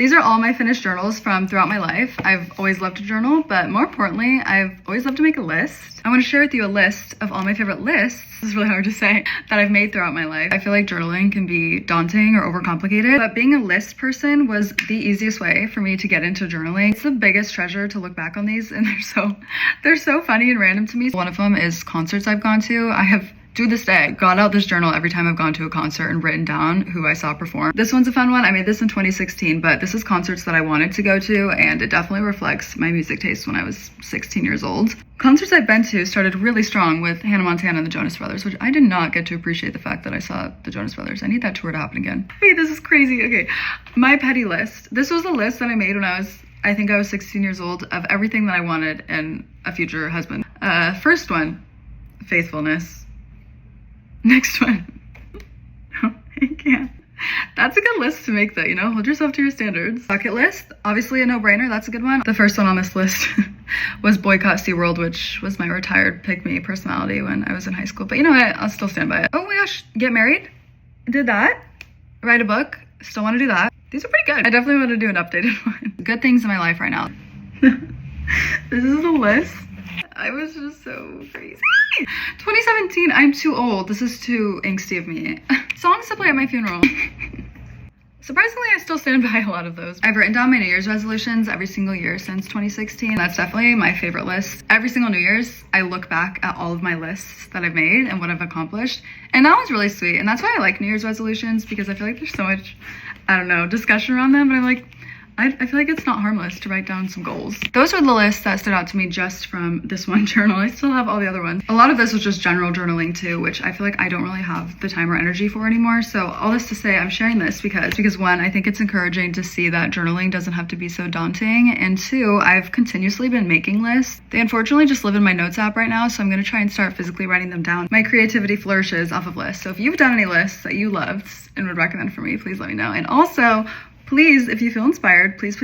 These are all my finished journals from throughout my life. I've always loved to journal, but more importantly, I've always loved to make a list. I want to share with you a list of all my favorite lists, this is really hard to say, that I've made throughout my life. I feel like journaling can be daunting or overcomplicated, but being a list person was the easiest way for me to get into journaling. It's the biggest treasure to look back on these, and they're so funny and random to me. One of them is concerts I've gone to. I have, to this day, got out this journal every time I've gone to a concert and written down who I saw perform. This one's a fun one. I made this in 2016, but this is concerts that I wanted to go to, and it definitely reflects my music taste when I was 16 years old. Concerts I've been to started really strong with Hannah Montana and the Jonas Brothers, which I did not get to appreciate the fact that I saw the Jonas Brothers. I need that tour to happen again. Wait, this is crazy. Okay, my petty list. This was a list that I made when I think I was 16 years old, of everything that I wanted in a future husband. First one, faithfulness. Next one. Oh, I can't. That's a good list to make though, you know? Hold yourself to your standards. Bucket list, obviously a no-brainer. That's a good one. The first one on this list was boycott SeaWorld, which was my retired pick-me personality when I was in high school. But you know what? I'll still stand by it. Oh my gosh, get married? Did that. Write a book. Still want to do that. These are pretty good. I definitely want to do an updated one. Good things in my life right now. This is the list. I was just so crazy. 2017, I'm too old. This is too angsty of me. Songs to play at my funeral. Surprisingly, I still stand by a lot of those. I've written down my New Year's resolutions every single year since 2016. That's definitely my favorite list. Every single New Year's, I look back at all of my lists that I've made and what I've accomplished. And that one's really sweet. And that's why I like New Year's resolutions, because I feel like there's so much, I don't know, discussion around them. But I'm like, I feel like it's not harmless to write down some goals. Those are the lists that stood out to me just from this one journal. I still have all the other ones. A lot of this was just general journaling too, which I feel like I don't really have the time or energy for anymore. So all this to say, I'm sharing this because one, I think it's encouraging to see that journaling doesn't have to be so daunting. And two, I've continuously been making lists. They unfortunately just live in my notes app right now, so I'm gonna try and start physically writing them down. My creativity flourishes off of lists. So if you've done any lists that you loved and would recommend for me, please let me know. And also, please, if you feel inspired, please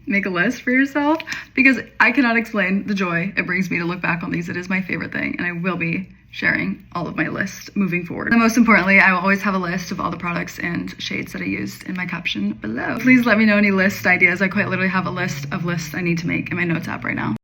make a list for yourself, because I cannot explain the joy it brings me to look back on these. It is my favorite thing, and I will be sharing all of my lists moving forward. And most importantly, I will always have a list of all the products and shades that I used in my caption below. Please let me know any list ideas. I quite literally have a list of lists I need to make in my notes app right now.